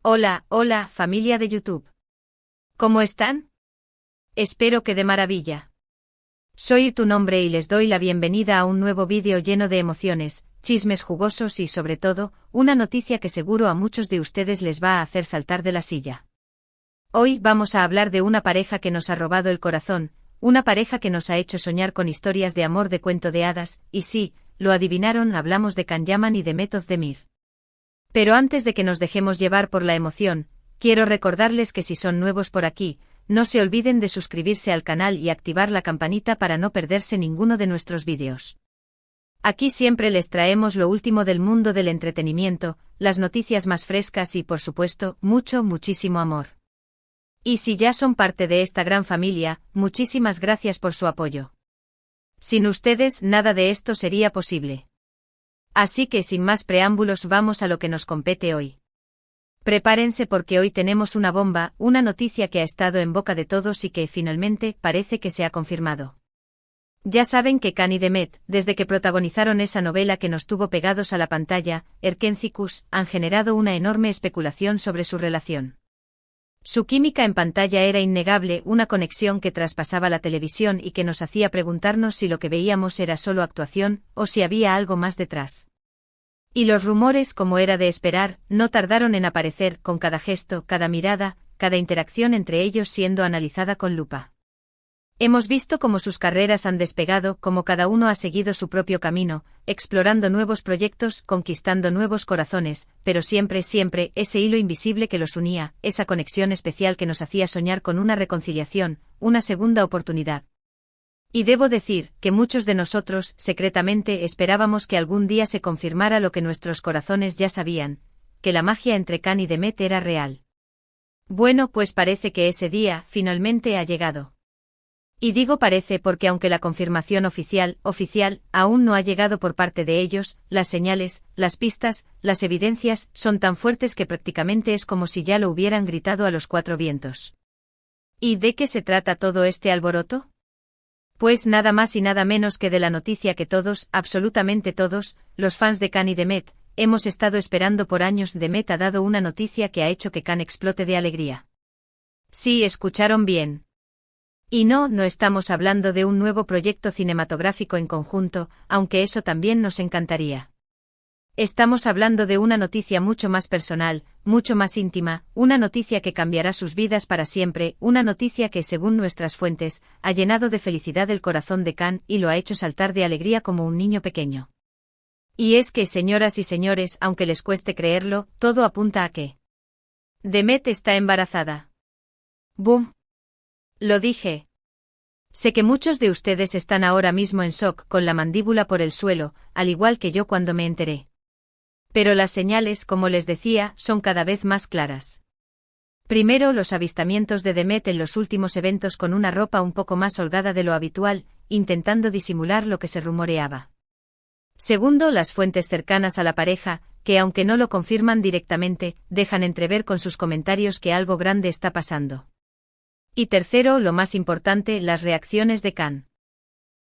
Hola, hola, familia de YouTube. ¿Cómo están? Espero que de maravilla. Soy tu nombre y les doy la bienvenida a un nuevo vídeo lleno de emociones, chismes jugosos y sobre todo, una noticia que seguro a muchos de ustedes les va a hacer saltar de la silla. Hoy vamos a hablar de una pareja que nos ha robado el corazón, una pareja que nos ha hecho soñar con historias de amor de cuento de hadas, y sí, lo adivinaron, hablamos de Can Yaman y de Demet Özdemir. Pero antes de que nos dejemos llevar por la emoción, quiero recordarles que si son nuevos por aquí, no se olviden de suscribirse al canal y activar la campanita para no perderse ninguno de nuestros vídeos. Aquí siempre les traemos lo último del mundo del entretenimiento, las noticias más frescas y por supuesto, muchísimo amor. Y si ya son parte de esta gran familia, muchísimas gracias por su apoyo. Sin ustedes nada de esto sería posible. Así que sin más preámbulos vamos a lo que nos compete hoy. Prepárense porque hoy tenemos una bomba, una noticia que ha estado en boca de todos y que finalmente parece que se ha confirmado. Ya saben que Can y Demet, desde que protagonizaron esa novela que nos tuvo pegados a la pantalla, Erkenzikuş, han generado una enorme especulación sobre su relación. Su química en pantalla era innegable, una conexión que traspasaba la televisión y que nos hacía preguntarnos si lo que veíamos era solo actuación, o si había algo más detrás. Y los rumores, como era de esperar, no tardaron en aparecer, con cada gesto, cada mirada, cada interacción entre ellos siendo analizada con lupa. Hemos visto cómo sus carreras han despegado, cómo cada uno ha seguido su propio camino, explorando nuevos proyectos, conquistando nuevos corazones, pero siempre ese hilo invisible que los unía, esa conexión especial que nos hacía soñar con una reconciliación, una segunda oportunidad. Y debo decir que muchos de nosotros, secretamente, esperábamos que algún día se confirmara lo que nuestros corazones ya sabían, que la magia entre Can y Demet era real. Bueno, pues parece que ese día, finalmente ha llegado. Y digo parece porque aunque la confirmación oficial, aún no ha llegado por parte de ellos, las señales, las pistas, las evidencias, son tan fuertes que prácticamente es como si ya lo hubieran gritado a los cuatro vientos. ¿Y de qué se trata todo este alboroto? Pues nada más y nada menos que de la noticia que todos, absolutamente todos, los fans de Can y Demet, hemos estado esperando por años. Demet ha dado una noticia que ha hecho que Can explote de alegría. Sí, escucharon bien. Y no estamos hablando de un nuevo proyecto cinematográfico en conjunto, aunque eso también nos encantaría. Estamos hablando de una noticia mucho más personal, mucho más íntima, una noticia que cambiará sus vidas para siempre, una noticia que, según nuestras fuentes, ha llenado de felicidad el corazón de Can y lo ha hecho saltar de alegría como un niño pequeño. Y es que, señoras y señores, aunque les cueste creerlo, todo apunta a que Demet está embarazada. ¡Bum! Lo dije. Sé que muchos de ustedes están ahora mismo en shock, con la mandíbula por el suelo, al igual que yo cuando me enteré. Pero las señales, como les decía, son cada vez más claras. Primero, los avistamientos de Demet en los últimos eventos con una ropa un poco más holgada de lo habitual, intentando disimular lo que se rumoreaba. Segundo, las fuentes cercanas a la pareja, que aunque no lo confirman directamente, dejan entrever con sus comentarios que algo grande está pasando. Y tercero, lo más importante, las reacciones de Can.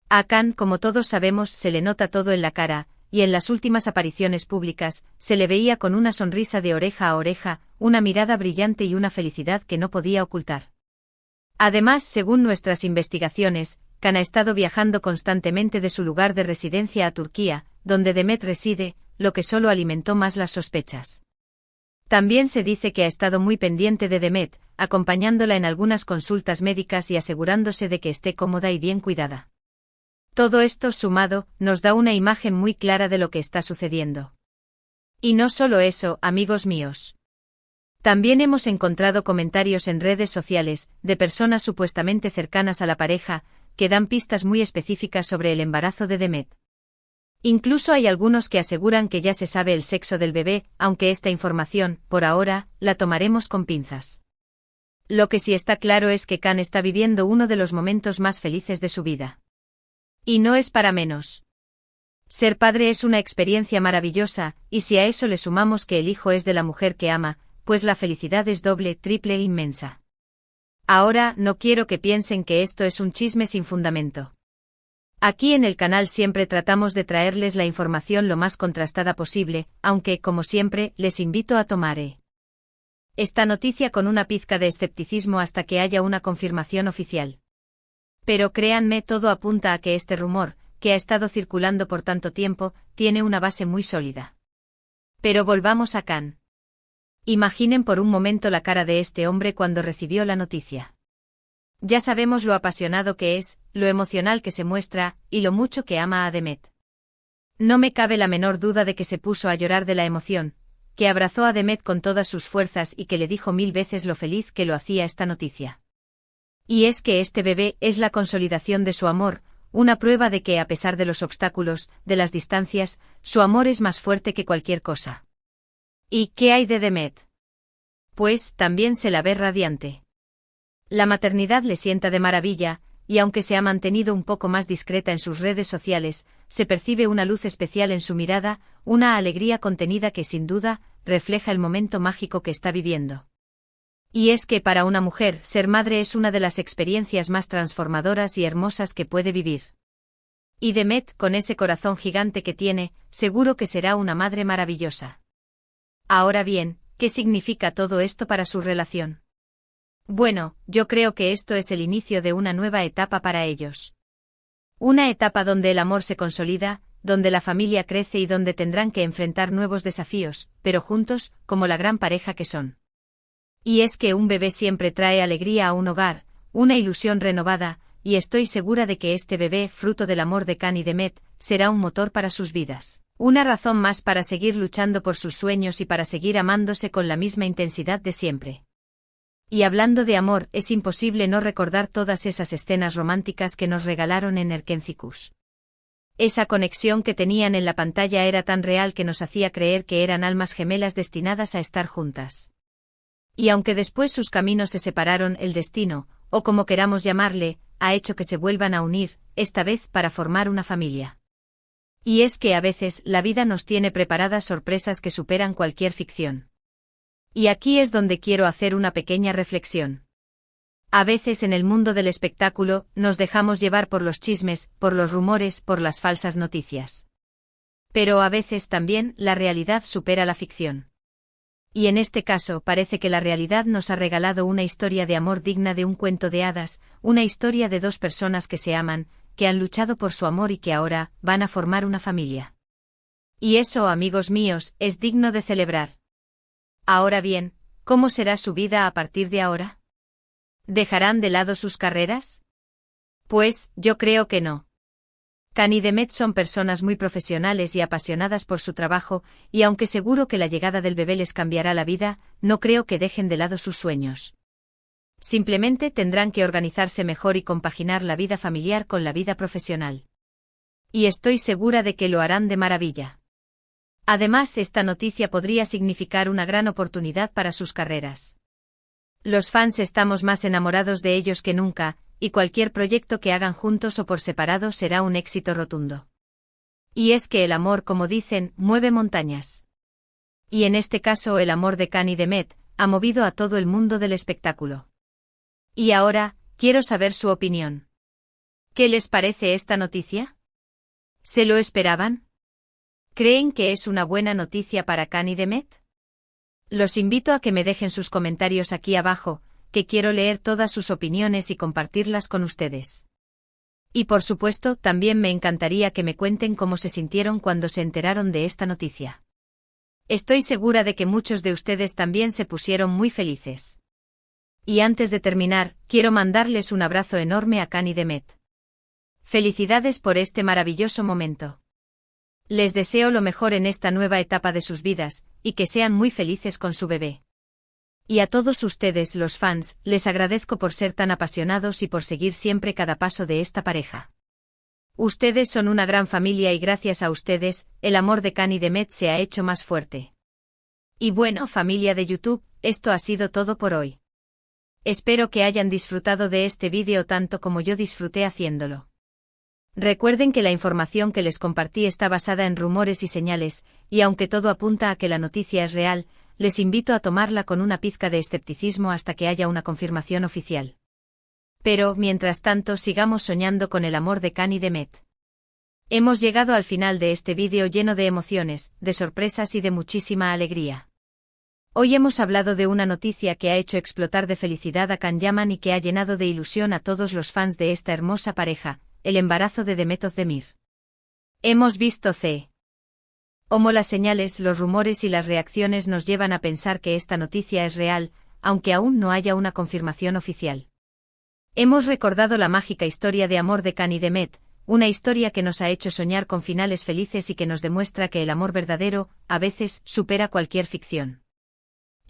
A Can, como todos sabemos, se le nota todo en la cara, y en las últimas apariciones públicas, se le veía con una sonrisa de oreja a oreja, una mirada brillante y una felicidad que no podía ocultar. Además, según nuestras investigaciones, Can ha estado viajando constantemente de su lugar de residencia a Turquía, donde Demet reside, lo que solo alimentó más las sospechas. También se dice que ha estado muy pendiente de Demet, acompañándola en algunas consultas médicas y asegurándose de que esté cómoda y bien cuidada. Todo esto sumado, nos da una imagen muy clara de lo que está sucediendo. Y no solo eso, amigos míos. También hemos encontrado comentarios en redes sociales, de personas supuestamente cercanas a la pareja, que dan pistas muy específicas sobre el embarazo de Demet. Incluso hay algunos que aseguran que ya se sabe el sexo del bebé, aunque esta información, por ahora, la tomaremos con pinzas. Lo que sí está claro es que Can está viviendo uno de los momentos más felices de su vida. Y no es para menos. Ser padre es una experiencia maravillosa, y si a eso le sumamos que el hijo es de la mujer que ama, pues la felicidad es doble, triple e inmensa. Ahora, no quiero que piensen que esto es un chisme sin fundamento. Aquí en el canal siempre tratamos de traerles la información lo más contrastada posible, aunque, como siempre, les invito a tomar esta noticia con una pizca de escepticismo hasta que haya una confirmación oficial. Pero créanme, todo apunta a que este rumor, que ha estado circulando por tanto tiempo, tiene una base muy sólida. Pero volvamos a Khan. Imaginen por un momento la cara de este hombre cuando recibió la noticia. Ya sabemos lo apasionado que es, lo emocional que se muestra, y lo mucho que ama a Demet. No me cabe la menor duda de que se puso a llorar de la emoción, que abrazó a Demet con todas sus fuerzas y que le dijo 1000 veces lo feliz que lo hacía esta noticia. Y es que este bebé es la consolidación de su amor, una prueba de que a pesar de los obstáculos, de las distancias, su amor es más fuerte que cualquier cosa. ¿Y qué hay de Demet? Pues también se la ve radiante. La maternidad le sienta de maravilla, y aunque se ha mantenido un poco más discreta en sus redes sociales, se percibe una luz especial en su mirada, una alegría contenida que sin duda refleja el momento mágico que está viviendo. Y es que para una mujer, ser madre es una de las experiencias más transformadoras y hermosas que puede vivir. Y Demet, con ese corazón gigante que tiene, seguro que será una madre maravillosa. Ahora bien, ¿qué significa todo esto para su relación? Bueno, yo creo que esto es el inicio de una nueva etapa para ellos. Una etapa donde el amor se consolida, donde la familia crece y donde tendrán que enfrentar nuevos desafíos, pero juntos, como la gran pareja que son. Y es que un bebé siempre trae alegría a un hogar, una ilusión renovada, y estoy segura de que este bebé, fruto del amor de Khan y Demet, será un motor para sus vidas. Una razón más para seguir luchando por sus sueños y para seguir amándose con la misma intensidad de siempre. Y hablando de amor, es imposible no recordar todas esas escenas románticas que nos regalaron en Erkencicus. Esa conexión que tenían en la pantalla era tan real que nos hacía creer que eran almas gemelas destinadas a estar juntas. Y aunque después sus caminos se separaron, el destino, o como queramos llamarle, ha hecho que se vuelvan a unir, esta vez para formar una familia. Y es que a veces la vida nos tiene preparadas sorpresas que superan cualquier ficción. Y aquí es donde quiero hacer una pequeña reflexión. A veces en el mundo del espectáculo, nos dejamos llevar por los chismes, por los rumores, por las falsas noticias. Pero a veces también la realidad supera la ficción. Y en este caso parece que la realidad nos ha regalado una historia de amor digna de un cuento de hadas, una historia de dos personas que se aman, que han luchado por su amor y que ahora van a formar una familia. Y eso, amigos míos, es digno de celebrar. Ahora bien, ¿cómo será su vida a partir de ahora? ¿Dejarán de lado sus carreras? Pues, yo creo que no. Khan y Demet son personas muy profesionales y apasionadas por su trabajo, y aunque seguro que la llegada del bebé les cambiará la vida, no creo que dejen de lado sus sueños. Simplemente tendrán que organizarse mejor y compaginar la vida familiar con la vida profesional. Y estoy segura de que lo harán de maravilla. Además, esta noticia podría significar una gran oportunidad para sus carreras. Los fans estamos más enamorados de ellos que nunca, y cualquier proyecto que hagan juntos o por separado será un éxito rotundo. Y es que el amor, como dicen, mueve montañas. Y en este caso el amor de Khan y Demet ha movido a todo el mundo del espectáculo. Y ahora, quiero saber su opinión. ¿Qué les parece esta noticia? ¿Se lo esperaban? ¿Creen que es una buena noticia para Khan y Demet? Los invito a que me dejen sus comentarios aquí abajo, que quiero leer todas sus opiniones y compartirlas con ustedes. Y por supuesto, también me encantaría que me cuenten cómo se sintieron cuando se enteraron de esta noticia. Estoy segura de que muchos de ustedes también se pusieron muy felices. Y antes de terminar, quiero mandarles un abrazo enorme a Khan y Demet. Felicidades por este maravilloso momento. Les deseo lo mejor en esta nueva etapa de sus vidas, y que sean muy felices con su bebé. Y a todos ustedes, los fans, les agradezco por ser tan apasionados y por seguir siempre cada paso de esta pareja. Ustedes son una gran familia y gracias a ustedes, el amor de Khan y Demet se ha hecho más fuerte. Y bueno, familia de YouTube, esto ha sido todo por hoy. Espero que hayan disfrutado de este vídeo tanto como yo disfruté haciéndolo. Recuerden que la información que les compartí está basada en rumores y señales, y aunque todo apunta a que la noticia es real, les invito a tomarla con una pizca de escepticismo hasta que haya una confirmación oficial. Pero, mientras tanto, sigamos soñando con el amor de Khan y Demet. Hemos llegado al final de este vídeo lleno de emociones, de sorpresas y de muchísima alegría. Hoy hemos hablado de una noticia que ha hecho explotar de felicidad a Can Yaman y que ha llenado de ilusión a todos los fans de esta hermosa pareja, el embarazo de Demet Özdemir. Hemos visto cómo las señales, los rumores y las reacciones nos llevan a pensar que esta noticia es real, aunque aún no haya una confirmación oficial. Hemos recordado la mágica historia de amor de Can y Demet, una historia que nos ha hecho soñar con finales felices y que nos demuestra que el amor verdadero, a veces, supera cualquier ficción.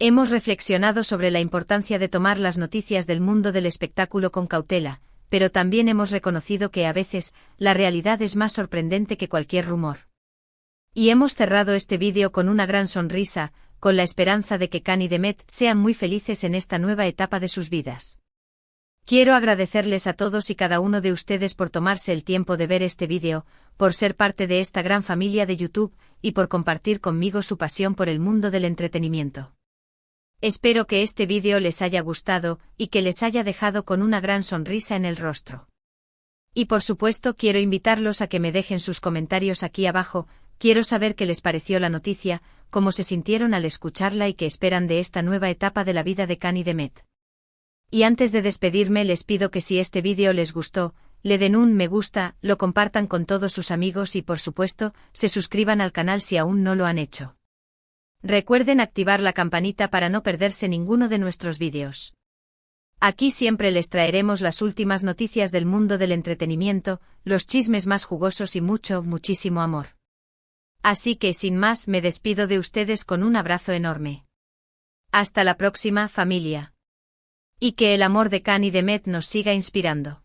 Hemos reflexionado sobre la importancia de tomar las noticias del mundo del espectáculo con cautela, pero también hemos reconocido que a veces, la realidad es más sorprendente que cualquier rumor. Y hemos cerrado este vídeo con una gran sonrisa, con la esperanza de que Can y Demet sean muy felices en esta nueva etapa de sus vidas. Quiero agradecerles a todos y cada uno de ustedes por tomarse el tiempo de ver este vídeo, por ser parte de esta gran familia de YouTube, y por compartir conmigo su pasión por el mundo del entretenimiento. Espero que este vídeo les haya gustado, y que les haya dejado con una gran sonrisa en el rostro. Y por supuesto quiero invitarlos a que me dejen sus comentarios aquí abajo, quiero saber qué les pareció la noticia, cómo se sintieron al escucharla y qué esperan de esta nueva etapa de la vida de Can y Demet. Y antes de despedirme les pido que si este vídeo les gustó, le den un me gusta, lo compartan con todos sus amigos y por supuesto, se suscriban al canal si aún no lo han hecho. Recuerden activar la campanita para no perderse ninguno de nuestros vídeos. Aquí siempre les traeremos las últimas noticias del mundo del entretenimiento, los chismes más jugosos y muchísimo amor. Así que sin más me despido de ustedes con un abrazo enorme. Hasta la próxima, familia. Y que el amor de Can y Demet nos siga inspirando.